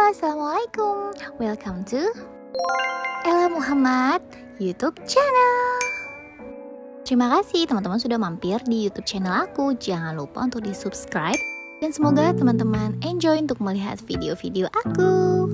Assalamualaikum. Welcome to Ella Muhammad YouTube channel. Terima kasih teman-teman sudah mampir di YouTube channel aku. Jangan lupa untuk di-subscribe dan semoga teman-teman enjoy untuk melihat video-video aku.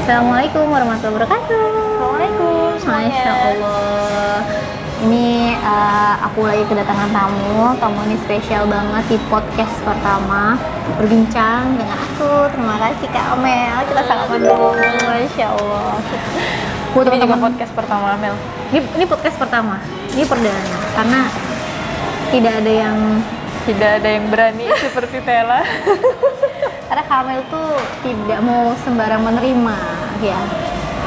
Assalamualaikum warahmatullahi wabarakatuh. Assalamualaikum semuanya. Masya Allah. Ini aku lagi kedatangan tamu ini spesial banget di podcast pertama berbincang dengan aku. Terima kasih Kak Amel, kita sangat mendukung. Masya Allah. Ini juga podcast pertama Amel. Ini podcast pertama, ini perdana karena tidak ada yang berani seperti Tela. Karena Kamel tuh tidak mau sembarang menerima, ya.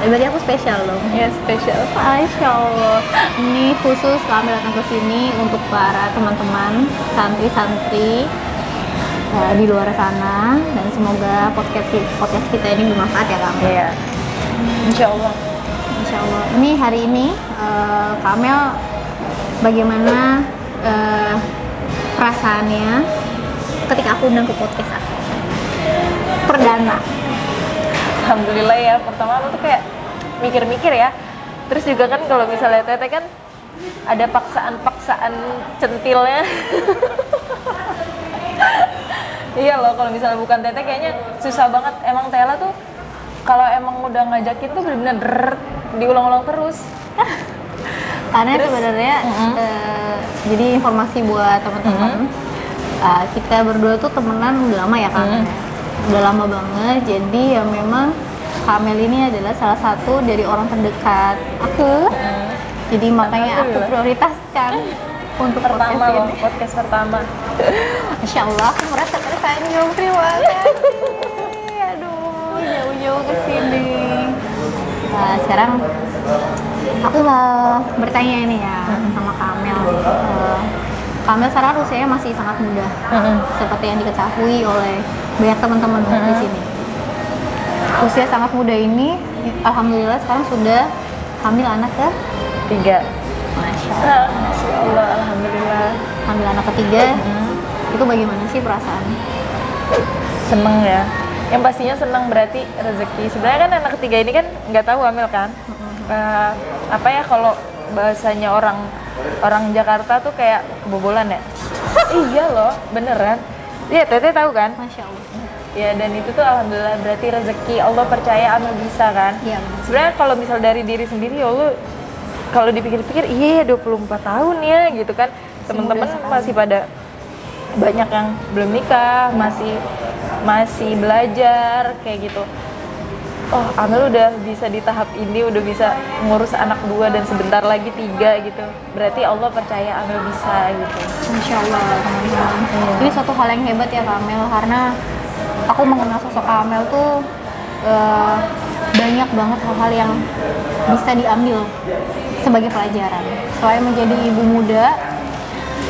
Berarti aku spesial dong. Ya, spesial. Masya Allah. Ini khusus Kamel datang ke sini untuk para teman-teman santri-santri di luar sana, dan semoga podcast kita ini bermanfaat ya Kamel. Iya. Insya Allah. Insya Allah. Ini hari ini Kamel bagaimana perasaannya ketika aku undang ke podcast aku perdana. Alhamdulillah ya, pertama aku tuh kayak mikir-mikir ya. Terus juga kan kalau misalnya Tete kan ada paksaan centilnya. Iya loh, kalau misalnya bukan Tete kayaknya susah banget. Emang Tela tuh kalau emang udah ngajakin tuh bener-bener diulang-ulang terus. Karena sebenarnya jadi informasi buat teman-teman, kita berdua tuh temenan udah lama ya kan, udah lama banget. Jadi ya memang Kamel ini adalah salah satu dari orang terdekat aku. Jadi makanya aku prioritaskan untuk podcast pertama. Masya Allah, aku merasa tersanjung. Terima kasih. Aduh, jauh-jauh ke sini. Nah, sekarang aku mau bertanya ini ya sama Kamel. Kamel sekarang usianya masih sangat muda, seperti yang diketahui oleh banyak teman-teman di sini. Usia sangat muda ini, alhamdulillah sekarang sudah hamil anak ketiga. Masya Allah, alhamdulillah. Hamil anak ketiga, itu bagaimana sih perasaan? Seneng ya. Yang pastinya seneng, berarti rezeki. Sebenarnya kan anak ketiga ini kan nggak tahu hamil kan. Apa ya kalau bahasanya orang Jakarta tuh kayak kebobolan ya. Iya loh, beneran. Iya, Tete tahu kan? Masya Allah. Ya, dan itu tuh alhamdulillah berarti rezeki. Allah percaya Amel bisa kan? Iya. Sebenarnya kalau misal dari diri sendiri, ya Allah, kalau dipikir-pikir, iya 24 tahun ya gitu kan. Teman-teman masih pada banyak yang belum nikah, masih belajar kayak gitu. Oh, Amel udah bisa di tahap ini, udah bisa ngurus anak 2 dan sebentar lagi 3 gitu. Berarti Allah percaya Amel bisa gitu. Masya Allah, teman-teman. Ini suatu hal yang hebat ya Kamel, karena aku mengenal sosok Kamel tuh banyak banget hal-hal yang bisa diambil sebagai pelajaran. Selain menjadi ibu muda,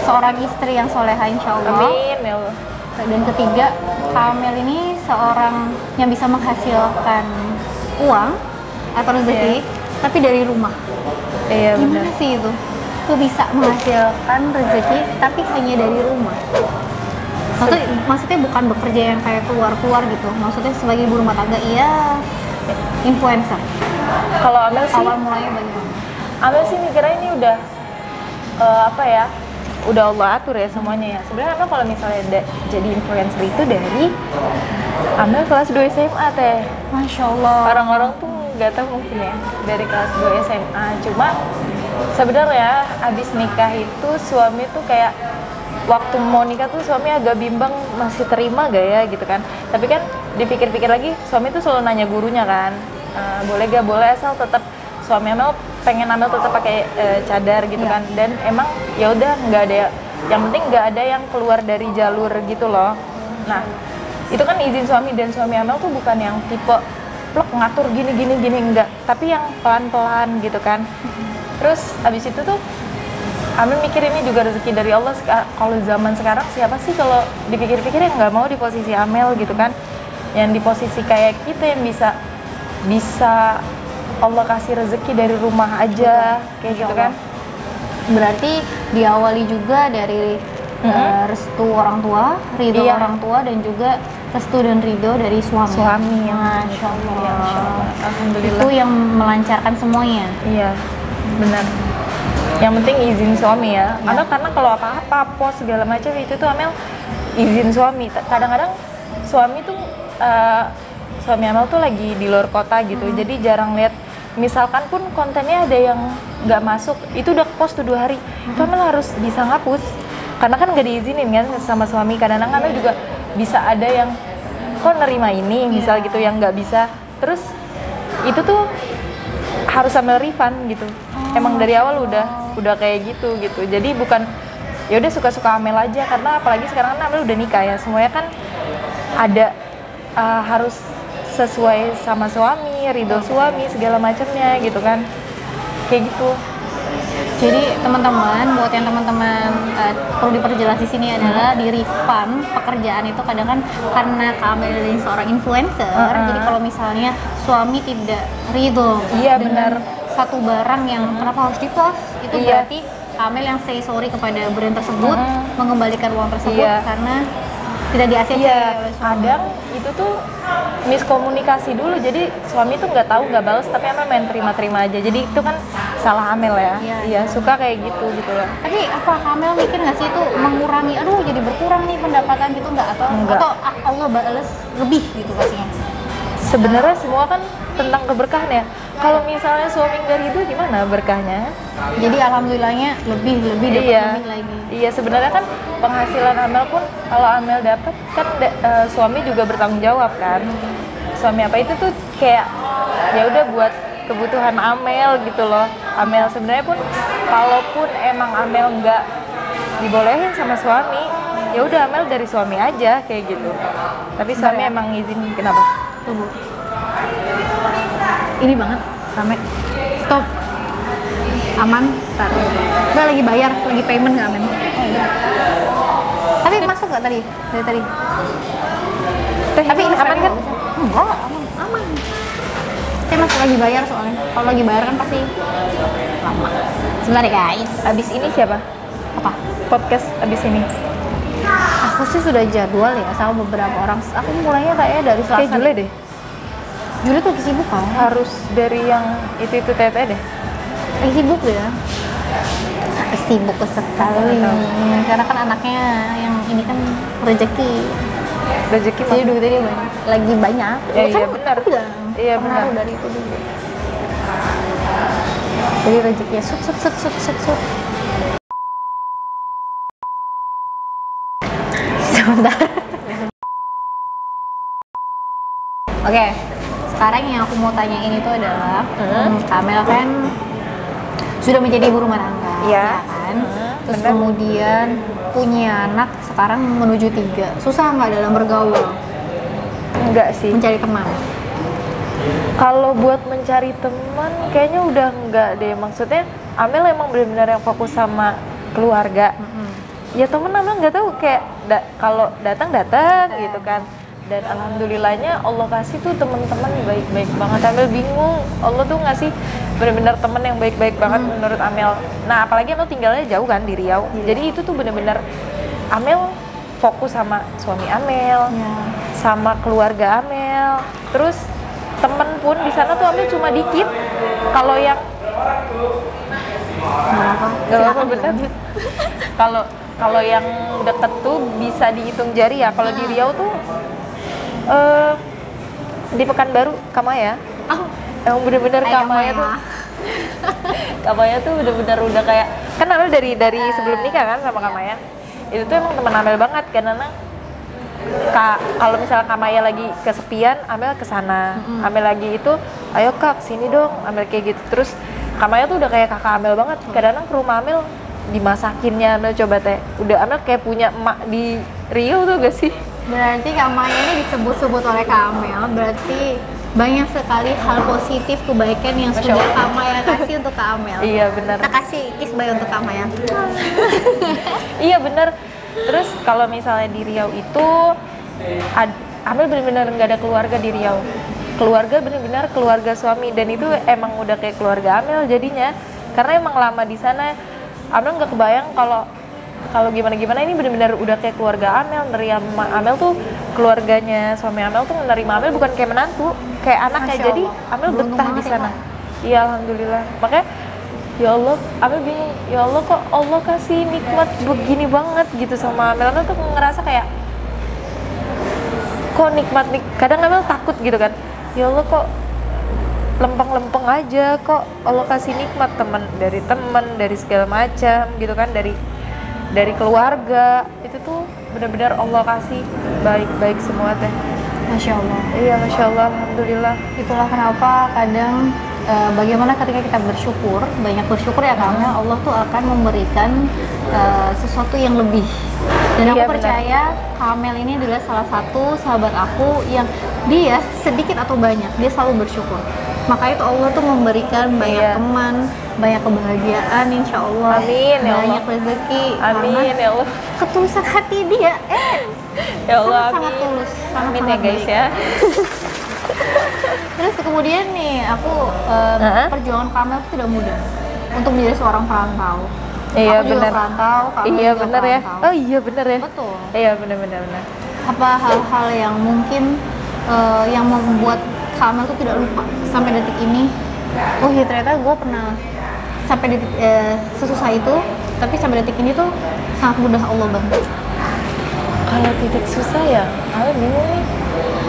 seorang istri yang soleha insya Allah. Amin ya Allah. Dan ketiga, Kamel ini seorang yang bisa menghasilkan uang atau rezeki, tapi dari rumah. Iya, gimana benar. sih itu? Tuh bisa menghasilkan rezeki, tapi hanya dari rumah. Maksudnya bukan bekerja yang kayak keluar gitu. Maksudnya sebagai ibu rumah tangga, iya, influencer. Kalau Amel sih, awal mulanya bagaimana? Amel sih mikirnya ini udah udah Allah atur ya semuanya ya. Sebenarnya Amel kalau misalnya jadi influencer itu dari Amel kelas 2 SMA teh. Masya Allah. Orang-orang tuh nggak tahu mungkin ya dari kelas 2 SMA. Cuma sebenarnya abis nikah itu suami tuh kayak waktu mau nikah tuh suami agak bimbang masih terima gak ya gitu kan. Tapi kan dipikir-pikir lagi suami tuh selalu nanya gurunya kan, boleh gak, boleh asal tetap suami Amel pengen Amel tetap pakai cadar gitu kan. Dan emang ya udah nggak ada, yang penting nggak ada yang keluar dari jalur gitu loh. Nah itu kan izin suami, dan suami Amel tuh bukan yang tipe plek ngatur gini enggak, tapi yang pelan-pelan gitu kan. Terus abis itu tuh Amel mikir ini juga rezeki dari Allah. Kalau zaman sekarang siapa sih kalau dipikir-pikir yang nggak mau di posisi Amel gitu kan, yang di posisi kayak kita yang bisa Allah kasih rezeki dari rumah aja kayak gitu kan. Berarti diawali juga dari restu orang tua, ridho orang tua, dan juga restu dan ridho dari suami. Masya Allah. Alhamdulillah. Itu yang melancarkan semuanya. Iya, benar. Yang penting izin suami ya. Amel karena kalau apa-apa, pos segala macam itu tuh Amel izin suami. Kadang-kadang suami tuh suami Amel tuh lagi di luar kota gitu, jadi jarang lihat. Misalkan pun kontennya ada yang nggak masuk, itu udah post tuh 2 hari, itu Amel harus bisa ngapus. Karena kan nggak diizinin kan sama suami. Kadang-kadang Amel juga bisa ada yang kok nerima ini, misal gitu, yang nggak bisa. Terus itu tuh harus Amel refund gitu. Emang dari awal udah kayak gitu. Jadi bukan ya udah suka-suka Amel aja, karena apalagi sekarang kan Amel udah nikah ya. Semuanya kan ada harus sesuai sama suami, ridho suami, segala macamnya gitu kan. Kayak gitu. Jadi teman-teman, buat yang teman-teman perlu diperjelas di sini adalah di refund pekerjaan itu kadang kan karena kami adalah seorang influencer. Jadi kalau misalnya suami tidak ridho dengan satu barang yang kenapa harus di-post, itu berarti Amel yang say sorry kepada brand tersebut, mengembalikan uang tersebut karena tidak di-ACC. Kadang itu tuh miskomunikasi dulu, jadi suami tuh nggak tahu, nggak balas, tapi Amel main terima-terima aja. Jadi itu kan salah Amel ya. Iya, suka kayak gitu loh. Tapi apa Amel mikir nggak sih itu mengurangi, aduh jadi berkurang nih pendapatan gitu nggak? Atau Allah balas lebih gitu pastinya? Sebenarnya semua kan tentang keberkahan ya. Kalau misalnya suami nggak ridho gimana berkahnya? Jadi alhamdulillahnya lebih dapat lebih lagi. Iya, sebenarnya kan penghasilan Amel pun kalau Amel dapat kan suami juga bertanggung jawab kan. Suami apa itu tuh kayak ya udah buat kebutuhan Amel gitu loh. Amel sebenarnya pun kalaupun emang Amel nggak dibolehin sama suami, ya udah Amel dari suami aja kayak gitu. Tapi suami emang izin. Kenapa? Tunggu. Ini banget sampai stop. Aman, tar. Udah lagi bayar, lagi payment nggak Aman? Tapi masuk nggak tadi? Dari tadi? Tapi ini aman kan? Enggak, aman. Saya masuk lagi bayar soalnya. Kalau lagi bayar kan pasti lama. Sebentar ya guys. Abis ini siapa? Apa? Podcast abis ini. Aku sih sudah jadwal ya sama beberapa orang. Aku mulainya kayaknya dari Selasa. Kayak Jule deh. Jule tuh lagi sibuk kan? Harus dari yang itu tete deh. Lagi sibuk ya? Sibuk sekali. Karena kan anaknya yang ini kan rezeki mah. Jadi duitnya dia banyak. Lagi banyak. Ya, iya benar. Iya benar. Dari itu dulu. Jadi rezekinya sut. Sebentar. Oke. Sekarang yang aku mau tanyain itu adalah Amel kan sudah menjadi ibu rumah tangga, ya kan? Terus kemudian punya anak sekarang menuju 3. Susah nggak dalam bergaul? Enggak sih. Mencari teman? Kalau buat mencari teman, kayaknya udah enggak deh. Maksudnya Amel emang benar-benar yang fokus sama keluarga. Ya temen Amel nggak tahu kayak kalau datang gitu kan. Dan alhamdulillahnya Allah kasih tuh teman-teman baik-baik banget. Amel bingung, Allah tuh ngasih benar-benar temen yang baik-baik banget menurut Amel. Nah apalagi Amel tinggalnya jauh kan di Riau. Jadi itu tuh benar-benar Amel fokus sama suami Amel, sama keluarga Amel. Terus temen pun di sana tuh Amel cuma dikit. Kalau yang nggak apa bener. Kalau yang deket tuh bisa dihitung jari ya. Kalau di Riau tuh di Pekanbaru Kamaya. Emang bener-bener Kamaya tuh. Kamaya tuh bener-bener udah kayak kan Amel dari sebelum nikah kan sama Kamaya. Itu tuh emang teman Amel banget karena kalau misalnya Kamaya lagi kesepian, Amel kesana. Amel lagi itu, ayo kak sini dong, Amel kayak gitu. Terus Kamaya tuh udah kayak kakak Amel banget. Kadang-kadang ke rumah Amel dimasakinnya Amel coba teh. Udah Amel kayak punya emak di Riau tuh gak sih? Berarti Kamaya ini disebut-sebut oleh Kak Amel, berarti banyak sekali hal positif kebaikan yang Masya sudah Allah. Kak Maya kasih untuk Kak Amel. Iya benar. Kita kasih kiss bye untuk Kak Maya. Iya benar. Terus kalau misalnya di Riau itu Amel benar-benar nggak ada keluarga di Riau. Keluarga benar-benar keluarga suami, dan itu emang udah kayak keluarga Amel jadinya. Karena emang lama di sana, Amel nggak kebayang kalau gimana ini benar-benar udah kayak keluarga Amel. Nerima Amel tuh, keluarganya suami Amel tuh menerima Amel bukan kayak menantu, kayak anak. Masya Kayak jadi Allah. Amel Beruntung betah di banget ya, sana. Kak. Iya alhamdulillah. Makanya ya Allah, Amel bingung, ya Allah kok Allah kasih nikmat begini banget gitu sama Amel. Amel tuh ngerasa kayak kok nikmat nih. Kadang Amel takut gitu kan, ya Allah kok lempeng-lempeng aja, kok Allah kasih nikmat teman dari segala macam gitu kan, dari keluarga. Itu tuh benar-benar Allah kasih baik-baik semua teh. Masya Allah. Iya Masya Allah, alhamdulillah. Itulah kenapa kadang bagaimana ketika kita bersyukur, banyak bersyukur ya Kak Amel, Allah tuh akan memberikan sesuatu yang lebih. Dan aku Iya, percaya Kak Amel ini adalah salah satu sahabat aku yang dia sedikit atau banyak dia selalu bersyukur. Maka itu Allah tuh memberikan banyak Iya. teman, banyak kebahagiaan, insya Allah. Amin, ya Allah. Banyak rezeki. Amin Karena ya Allah. ketulusan hati dia, Ya Allah, sangat amin. tulus, Amin ya sangat guys baik. ya. Terus kemudian nih, aku perjuangan Kamel itu tidak mudah untuk menjadi seorang perantau. Iya Aku juga benar. perantau, Kamel Iya juga benar ya. perantau. Oh iya benar ya. Betul. Iya benar. Apa hal-hal yang mungkin yang membuat Kamel tuh tidak lupa sampai detik ini? Oh iya, ternyata gue pernah sampai detik sesusah itu, tapi sampai detik ini tuh sangat mudah Allah bantu. Kalau titik susah ya, Amel bingung nih.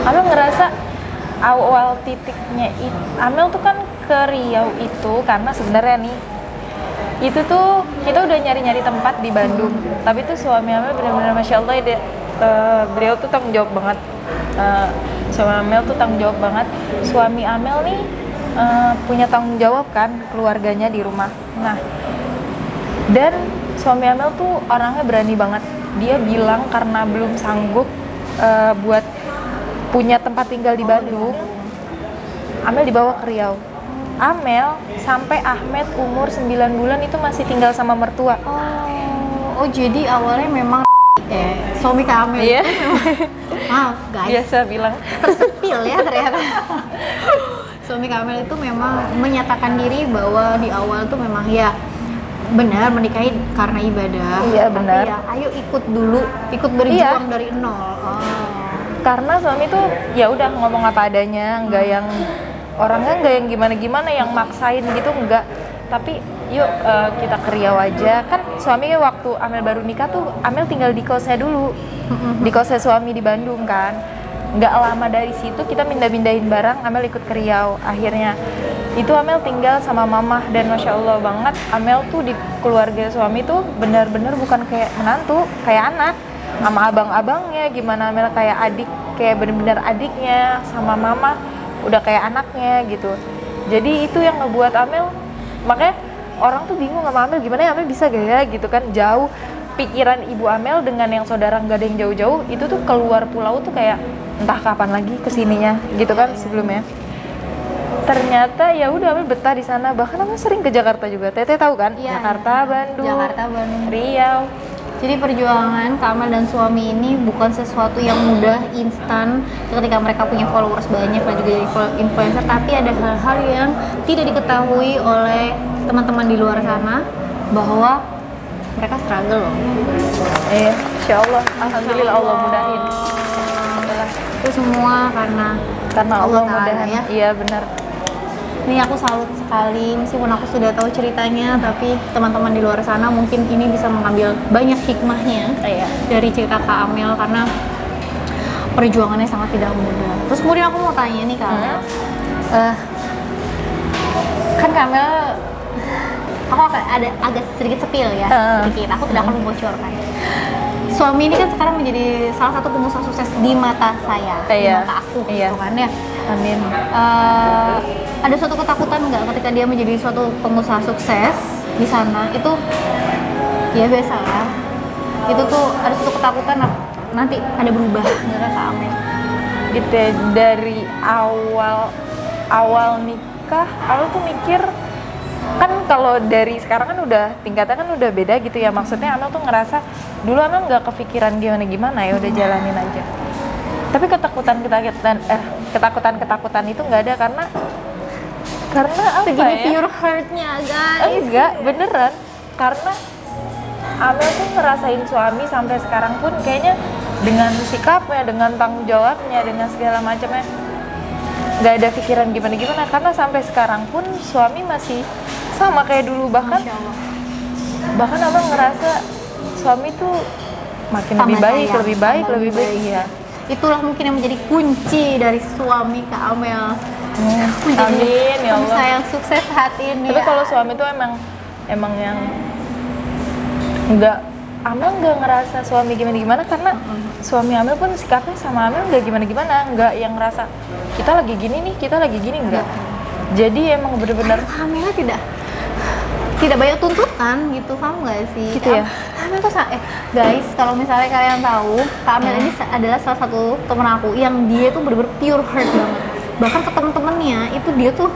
Amel ngerasa awal titiknya Amel tuh kan ke Riau itu karena sebenarnya nih, itu tuh kita udah nyari-nyari tempat di Bandung, tapi tuh suami Amel benar-benar Masya Allah beliau tuh tanggung jawab banget. Suami Amel tuh tanggung jawab banget. Suami Amel nih punya tanggung jawab kan keluarganya di rumah. Nah, dan suami Amel tuh orangnya berani banget. Dia bilang karena belum sanggup buat punya tempat tinggal di Bandung, Amel dibawa ke Riau. Amel sampai Ahmed umur 9 bulan itu masih tinggal sama mertua. Oh jadi awalnya memang suami Kak Amel Iya. itu memang, maaf guys, Biasa bilang. tersepil ya ternyata. Suami Kak Amel itu memang menyatakan diri bahwa di awal tuh memang ya benar menikahi karena ibadah. Iya, Tapi benar. ya ayo ikut dulu, ikut berjuang dari nol. Karena suami tuh ya udah ngomong apa adanya, nggak yang orangnya nggak yang gimana-gimana yang maksain gitu, nggak. Tapi yuk kita ke Riau aja. Kan suami waktu Amel baru nikah tuh Amel tinggal di kosnya dulu, di kosnya suami di Bandung kan. Nggak lama dari situ kita pindah-pindahin barang, Amel ikut ke Riau. Akhirnya itu Amel tinggal sama mamah, dan Masya Allah banget Amel tuh di keluarga suami tuh benar-benar bukan kayak menantu, kayak anak. Sama abang-abangnya gimana Amel kayak adik, kayak benar-benar adiknya, sama mama udah kayak anaknya gitu. Jadi itu yang ngebuat Amel, makanya orang tuh bingung sama Amel, gimana ya Amel bisa gak ya gitu kan. Jauh pikiran ibu Amel dengan yang saudara nggak ada yang jauh-jauh, itu tuh keluar pulau tuh kayak entah kapan lagi kesininya gitu kan sebelumnya. Ternyata ya udah Amel betah di sana, bahkan Amel sering ke Jakarta juga. Teteh tahu kan? Iya, Jakarta, Bandung, Riau. Jadi perjuangan Kamal dan suami ini bukan sesuatu yang mudah, instan ketika mereka punya followers banyak dan juga jadi influencer, tapi ada hal-hal yang tidak diketahui oleh teman-teman di luar sana bahwa mereka struggle loh. Iya, Insya Allah, Alhamdulillah Allah mudahin. Itu semua karena Allah Ta'ala mudahin. ya. Iya benar. Ini aku salut sekali, meskipun aku sudah tahu ceritanya, tapi teman-teman di luar sana mungkin ini bisa mengambil banyak hikmahnya Iya. dari cerita Kak Amel, karena perjuangannya sangat tidak mudah. Terus kemudian aku mau tanya nih Kak Amel, kan Kak Amel, aku akan ada agak sedikit sepil ya, sedikit, aku tidak akan membocorkan. Suami ini kan sekarang menjadi salah satu pengusaha sukses di mata saya, di Iya. mata aku, Iya. gitu kan ya. Amin. Ada suatu ketakutan nggak ketika dia menjadi suatu pengusaha sukses di sana? Itu ya biasa lah. Itu tuh ada suatu ketakutan nanti ada berubah, nggak Kak Amel? gitu ya, dari awal nikah Amel tuh mikir kan kalau dari sekarang kan udah tingkatnya kan udah beda gitu ya, maksudnya Amel tuh ngerasa dulu Amel nggak kepikiran gimana ya udah jalanin aja, tapi ketakutan itu nggak ada karena apa Segini ya? pure heart-nya guys. Enggak, beneran. Karena Amel tuh ngerasain suami sampai sekarang pun kayaknya dengan sikapnya, dengan tanggung jawabnya, dengan segala macamnya nggak ada pikiran gimana-gimana, karena sampai sekarang pun suami masih sama kayak dulu, bahkan Masya Allah. Amel ngerasa suami tuh makin Tambah lebih baik, sayang, lebih baik, tambah lebih baik ya. Itulah mungkin yang menjadi kunci dari suami ke Amel. Menjadi Amin ya Allah. pengusaha yang sukses saat ini. Tapi kalau suami tuh emang yang Amel nggak ngerasa suami gimana-gimana, karena suami Amel pun sikapnya sama Amel nggak gimana-gimana, nggak yang ngerasa kita lagi gini nih, kita lagi gini, enggak. Jadi emang bener-bener Amelnya tidak banyak tuntutan gitu, paham nggak sih? Gitu ya? Amel tuh guys, kalau misalnya kalian tahu, Kak Amel ini adalah salah satu temen aku yang dia tuh bener-bener pure heart banget. Bahkan ke temen-temennya itu dia tuh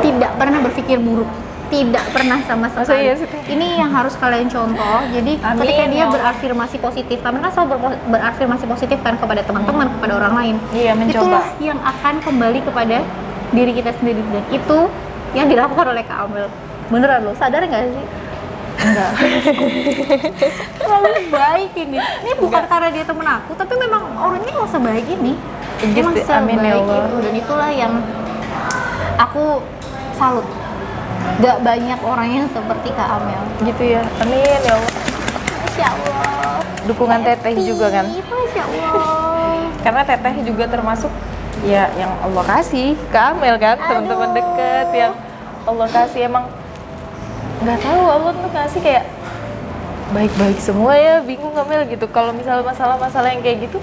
tidak pernah berpikir buruk, tidak pernah sama Masa sekali. iya sih? Ini yang harus kalian contoh. Jadi Amin, ketika dia ya Allah. berafirmasi positif, Amel kan selalu berafirmasi positif kan kepada teman-teman, kepada orang lain. Iya, mencoba. Itulah yang akan kembali kepada diri kita sendiri, dan itu yang dilakukan oleh Kak Amel. Beneran lo, sadar nggak sih? enggak. Terlalu baik ini. Ini bukan karena dia temen aku, tapi memang orangnya emang sebaik ini. Just Emang amin ya sebaik Allah. itu, dan itulah yang aku salut. Gak banyak orang yang seperti Kak Amel. Gitu ya. Amin ya Allah. Masya Allah. Dukungan teteh juga kan. Masya Allah. Karena teteh juga termasuk ya yang Allah kasih ke Amel kan, teman-teman Aduh. deket yang Allah kasih. Emang nggak tahu Allah tuh kasih kayak baik-baik semua ya, bingung Amel gitu. Kalau misalnya masalah-masalah yang kayak gitu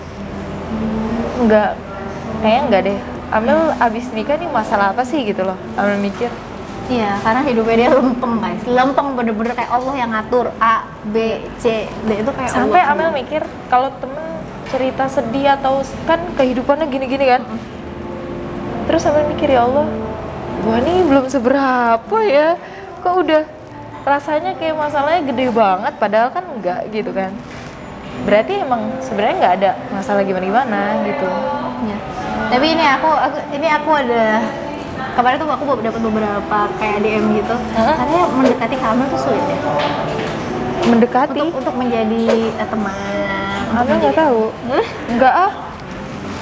kayaknya enggak deh. Amel abis nikah nih masalah apa sih gitu loh, Amel mikir. Iya, karena hidupnya dia lempeng guys. Lempeng bener-bener kayak Allah yang ngatur A, B, C, D itu kayak Sampai Allah. Amel mikir kalau temen cerita sedih atau kan kehidupannya gini-gini kan, terus Amel mikir, ya Allah, gua nih belum seberapa ya, kok udah rasanya kayak masalahnya gede banget, padahal kan enggak gitu kan. Berarti emang sebenarnya nggak ada masalah gimana-gimana gitu. Ya. Tapi ini aku ada kemarin tuh aku dapat beberapa kayak DM gitu. Katanya mendekati Kamel tuh sulit ya. Mendekati? Untuk menjadi teman. Amel nggak tahu. Enggak ah.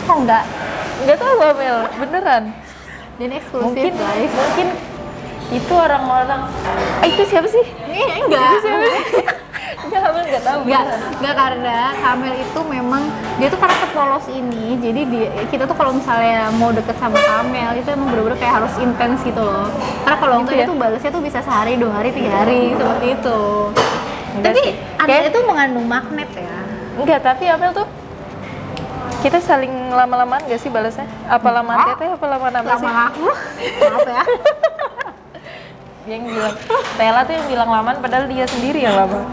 Kok enggak? Nggak tahu Amel, beneran. Dan eksklusif guys. Mungkin itu orang-orang. Itu siapa sih? Enggak. Itu siapa sih? Enggak, Amel nggak tahu. Enggak karena Kamel itu memang dia tuh karena sepolos ini, jadi kita tuh kalau misalnya mau deket sama Kamel itu emang bener-bener kayak harus intens gitu loh. Karena kalau Gitu enggak ya? itu balasnya tuh bisa sehari, 2 hari, 3 hari seperti itu. Enggak Tapi sih. ada itu mengandung magnet ya. Enggak, tapi Amel tuh kita saling lama-lamaan gak sih balasnya? Apa lamaan teteh, apa lamaan Amel sih? Lama aku. Maaf ya. Yang bilang, Tela tuh yang bilang lamaan padahal dia sendiri yang lama.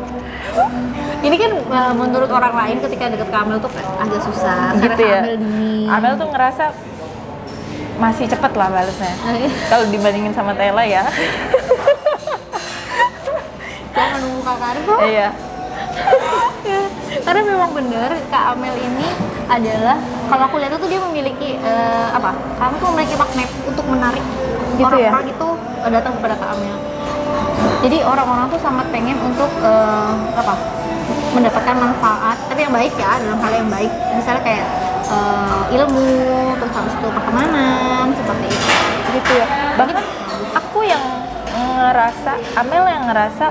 Ini kan menurut orang lain ketika deket Kamel tuh kayak agak susah. Gitu karena ya? Kamel dingin. Amel tuh ngerasa masih cepet lah balasnya. Kalau dibandingin sama Tela ya. Jangan nunggu Kak Kargo. Iya. Karena memang bener Kak Amel ini adalah, kalau aku lihat tuh dia memiliki Kamel tuh memiliki magnet untuk menarik Gitu ya? orang-orang itu datang kepada Kak Amel. Jadi orang-orang tuh sangat pengen untuk mendapatkan manfaat, tapi yang baik ya, dalam hal yang baik. Misalnya kayak ilmu, terus habis itu pertemanan, seperti itu. Gitu ya. Bahkan aku yang ngerasa, Amel yang ngerasa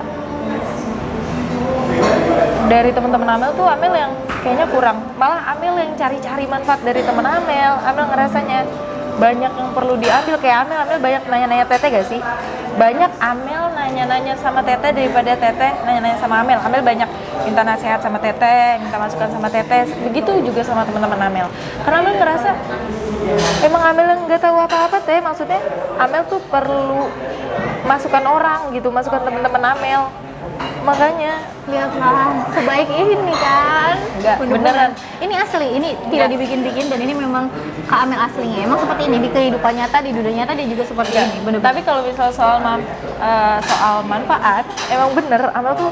dari teman-teman Amel tuh Amel yang kayaknya kurang. Malah Amel yang cari-cari manfaat dari teman Amel. Amel ngerasanya banyak yang perlu diambil. Kayak Amel banyak nanya-nanya Teteh gak sih? Banyak Amel nanya-nanya sama Teteh daripada Teteh nanya-nanya sama Amel. Amel banyak minta nasihat sama Teteh, minta masukan sama Teteh. Begitu juga sama teman-teman Amel. Karena Amel ngerasa emang Amel yang nggak tahu apa-apa Teh. Maksudnya Amel tuh perlu masukan orang gitu, masukan teman-teman Amel. Makanya lihatlah sebaik ini kan. Enggak, beneran. Ini asli, ini Enggak. tidak dibikin-bikin dan ini memang Kak Amel aslinya. Emang seperti ini di kehidupan nyata, di dunia nyata dia juga seperti ini. Bener-bener. tapi kalau misal soal manfaat, emang bener Amel tuh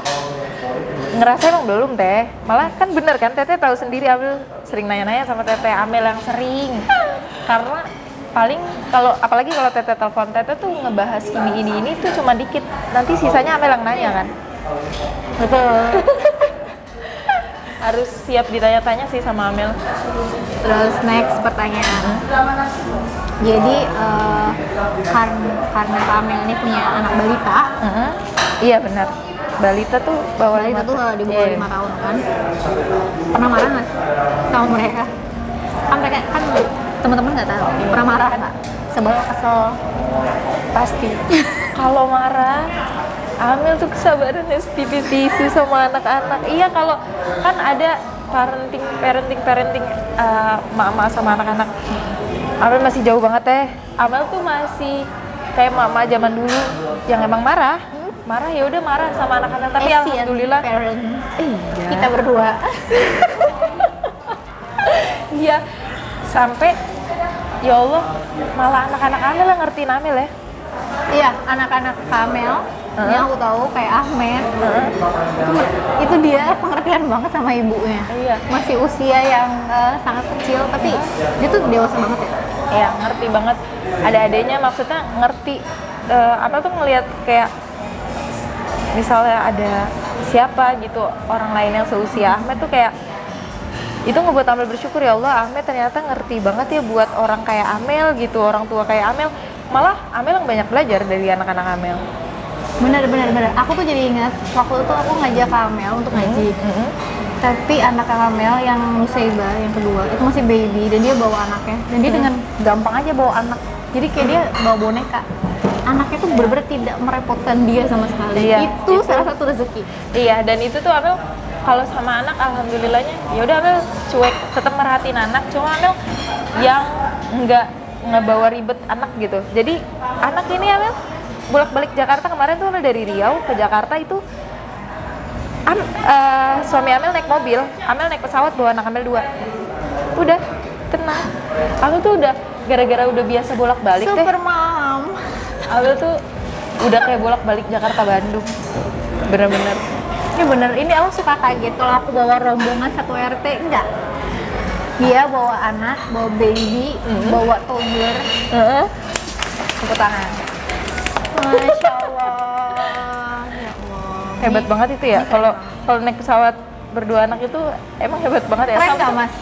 ngerasa emang belum teh. Malah kan bener kan, Teteh tahu sendiri Amel sering nanya-nanya sama Teteh, Amel yang sering. Karena paling kalau apalagi kalau Teteh telepon, Teteh tuh ngebahas ini tuh cuma dikit. Nanti sisanya Amel yang nanya kan. Betul. Harus siap ditanya-tanya sih sama Amel. Terus next pertanyaan. Jadi karena Kak Amel ini punya anak balita, Iya benar. Balita tuh bawa balita tuh di bawah 5 tahun kan. Pernah marah nggak sama mereka? Kan mereka kan teman-teman nggak tahu. Pernah marah nggak? Sebel, kesel. Pasti. Kalau marah, Amel tuh kesabarannya tipis-tipis sama anak-anak. Iya, kalau kan ada parenting mama sama anak-anak. Amel masih jauh banget teh. Amel tuh masih kayak mama zaman dulu yang emang marah ya udah marah sama anak-anak, tapi alhamdulillah Iya. Kita berdua. iya, sampai ya Allah malah anak-anak Amel yang ngertiin Amel ya. Iya, anak-anak Kak Amel yang aku tahu kayak Ahmed, itu dia pengertian banget sama ibunya. Iya. Masih usia yang sangat kecil, tapi dia tuh dewasa banget ya. Iya, ngerti banget. Ada adanya maksudnya ngerti apa tuh ngelihat kayak misalnya ada siapa gitu orang lain yang seusia Ahmed tuh kayak itu ngebuat Amel bersyukur, ya Allah Ahmed ternyata ngerti banget ya buat orang kayak Amel gitu, orang tua kayak Amel. Malah Amel yang banyak belajar dari anak-anak Amel. Bener. Aku tuh jadi ingat waktu itu aku ngajak Kak Amel untuk ngaji. Tapi anak Kak Amel yang Nusaiba yang kedua itu masih baby dan dia bawa anaknya dan dia dengan gampang aja bawa anak. Jadi kayak dia bawa boneka. Anaknya tuh bener-bener tidak merepotkan dia sama sekali. Iya, itu salah satu rezeki. Iya, dan itu tuh Amel kalau sama anak alhamdulillahnya ya udah Amel cuek, tetap merhatiin anak, cuma Amel yang nggak bawa ribet anak gitu. Jadi anak ini Amel bolak-balik Jakarta kemarin tuh Amel dari Riau ke Jakarta itu suami Amel naik mobil, Amel naik pesawat bawa anak Amel 2. Udah tenang. Amel tuh udah gara-gara udah biasa bolak-balik deh. Super mom. Amel tuh udah kayak bolak-balik Jakarta Bandung. Bener-bener. Ini bener, ini aku suka kaget kalau aku bawa rombongan satu RT, enggak. Dia bawa anak, bawa baby, bawa toddler, tepuk tangan. Masya Allah. Ya Allah. Hebat banget itu ya. Kalau naik pesawat berdua anak itu emang hebat banget ya. Keren Sama- gak mas?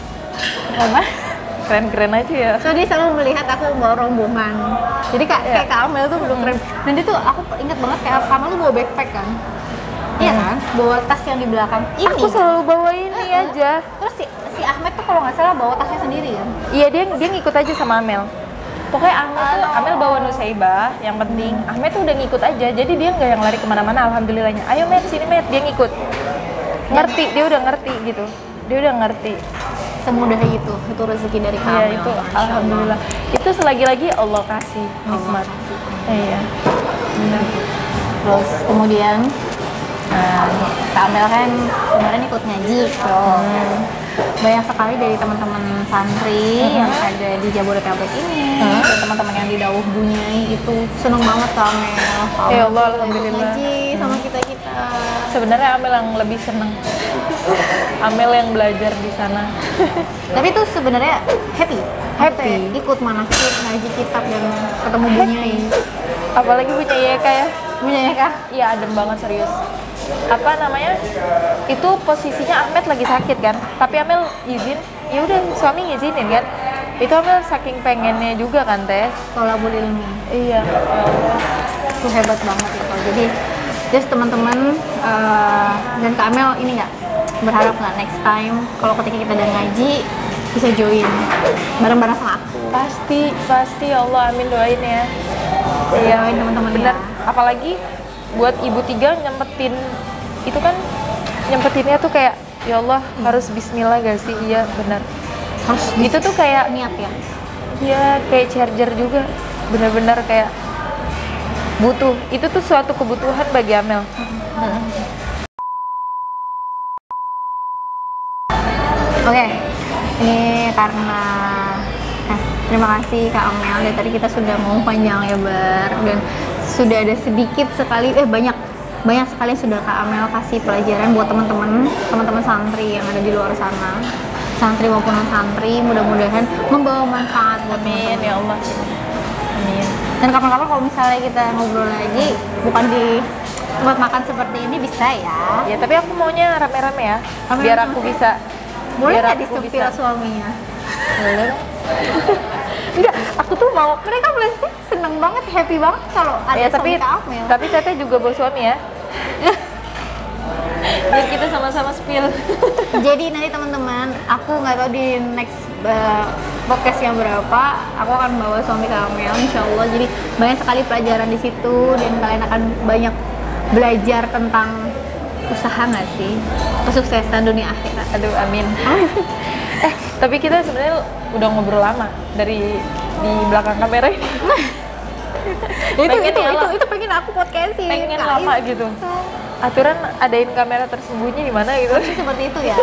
Mas? Keren-keren aja ya. So dia selalu melihat aku bawa rombongan. Jadi kayak Kak Amel tuh belum keren. Dan dia tuh aku ingat banget kayak Kak Amel tuh bawa backpack kan. Iya kan? Bawa tas yang di belakang. Ini. Aku selalu bawa ini aja. Terus si Ahmed tuh kalau nggak salah bawa tasnya sendiri kan? Iya, dia ngikut aja sama Amel. Pokoknya Amel bawa Nusaibah, yang penting Ahmed tuh udah ngikut aja. Jadi dia nggak yang lari kemana-mana, alhamdulillahnya. Ayo Met, sini Met, dia ngikut. Ngerti, dia udah ngerti gitu. Dia udah ngerti. Semudah itu rezeki dari Kak Iya Amel. itu, Masya Allah. alhamdulillah. Itu selagi-lagi Allah kasih nikmat. kasih. Iya. Benar. Terus kemudian Kak Amel kan kemarin ikut ngaji tuh. Banyak sekali dari teman-teman santri yang ada di Jabodetabek ini dan teman-teman yang di Dauh Bunyai itu seneng banget Kak Amel. Ya Allah, Ikut alhamdulillah. ngaji sama kita. Sebenarnya Amel yang lebih seneng. Amel yang belajar di sana. Tapi itu sebenarnya happy. Ikut manasik, ngaji kitab dan ketemu Bunyai. Apalagi punya Yeka ya. Bunyai kah? Iya, adem banget serius. Apa namanya? Itu posisinya Ahmed lagi sakit kan. Tapi Amel izin, ya udah suami ngizinin kan. Itu Amel saking pengennya juga kan Teh. Tolabul ilmi. Iya. Itu hebat banget ya kalau jadi just teman-teman dan Kak Amel ini nggak berharap nggak next time kalau ketika kita udah ngaji bisa join bareng-bareng sama aku. Pasti ya Allah, amin, doain ya. Iya, Doain teman-teman bener. ya. Apalagi buat ibu tiga nyempetin itu kan, nyempetinnya tuh kayak ya Allah harus bismillah gak sih? Iya benar. Harus Itu tuh kayak niat ya. ya kayak charger juga, benar-benar kayak butuh. Itu tuh suatu kebutuhan bagi Amel. Oke, ini karena terima kasih Kak Amel. Dari tadi kita sudah mau panjang lebar dan sudah ada sedikit sekali banyak sekali sudah Kak Amel kasih pelajaran buat teman-teman santri yang ada di luar sana, santri maupun non santri. Mudah-mudahan membawa manfaat buat Amin ya Allah. Amin. Dan kapan-kapan kalau misalnya kita ngobrol lagi bukan di tempat makan seperti ini bisa ya. Ya tapi aku maunya rame-rame ya, Rame-rame biar aku maksudnya? bisa. Boleh biar nggak aku disempil bisa. suaminya? Boleh. Enggak, aku tuh mau. Mereka pasti seneng banget, happy banget kalau ada Ya tapi suami Kak Amel. tapi Teteh juga bawa suami ya. Biar kita sama-sama spill. Jadi nanti teman-teman, aku nggak tahu di next podcast yang berapa, aku akan bawa suami Kak Amel, insya Allah. Jadi banyak sekali pelajaran di situ dan kalian akan banyak belajar tentang usaha nggak sih, kesuksesan dunia akhirat. Aduh, amin. Tapi kita sebenarnya udah ngobrol lama dari di belakang kamera ini. itu pengen aku podcastin. Pengen Kak. lama gitu. Aturan adain kamera tersembunyi di mana gitu. Seperti itu ya.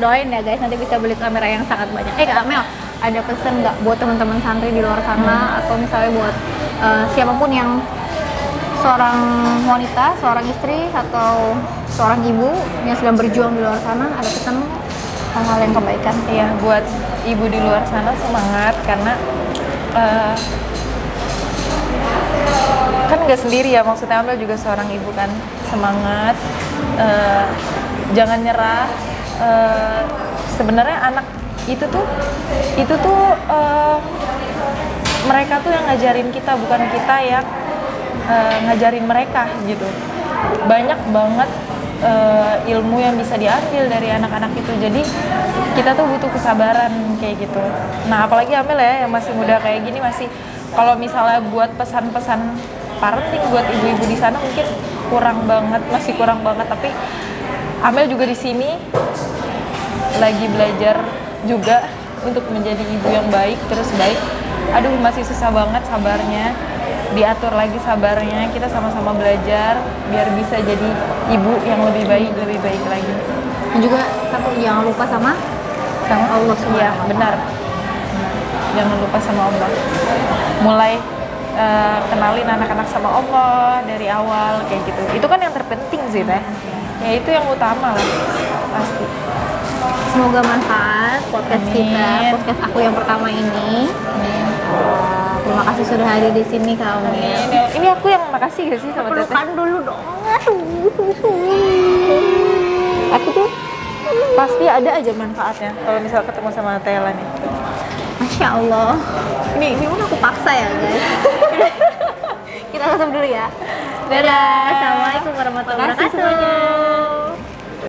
Doain ya guys, nanti bisa beli kamera yang sangat banyak. Kak Amel, ada pesan nggak buat teman-teman santri di luar sana atau misalnya buat siapapun yang seorang wanita, seorang istri atau seorang ibu yang sedang berjuang di luar sana, ada pesan hal-hal yang kebaikan? Iya, buat ibu di luar sana semangat karena kan nggak sendiri ya, maksudnya Amel juga seorang ibu kan. Semangat, jangan nyerah. Sebenarnya anak itu tuh mereka tuh yang ngajarin kita, bukan kita yang ngajarin mereka gitu. Banyak banget ilmu yang bisa diambil dari anak-anak itu. Jadi kita tuh butuh kesabaran kayak gitu. Nah apalagi Amel ya yang masih muda kayak gini, masih kalau misalnya buat pesan-pesan parenting buat ibu-ibu di sana mungkin masih kurang banget. Tapi Amel juga di sini lagi belajar juga untuk menjadi ibu yang baik, terus baik. Aduh masih susah banget sabarnya, diatur lagi sabarnya. Kita sama-sama belajar biar bisa jadi ibu yang lebih baik lagi. Dan juga satu, jangan lupa sama Allah SWT. Iya benar. Jangan lupa sama Allah. Mulai kenalin anak-anak sama Allah dari awal kayak gitu. Itu kan yang terpenting sih Teh. Ya itu yang utama lah pasti. Semoga manfaat podcast kita, podcast aku yang pertama ini. Terima kasih sudah hadir di sini Kak Amel. Ini aku yang makasih gak sih sama Teteh? Pelukan dulu dong. Aku tuh pasti ada aja manfaatnya kalau misal ketemu sama Thailand nih. Masya Allah. Ini udah aku paksa ya guys. Kita tutup dulu ya. Dadah. Assalamualaikum warahmatullahi wabarakatuh.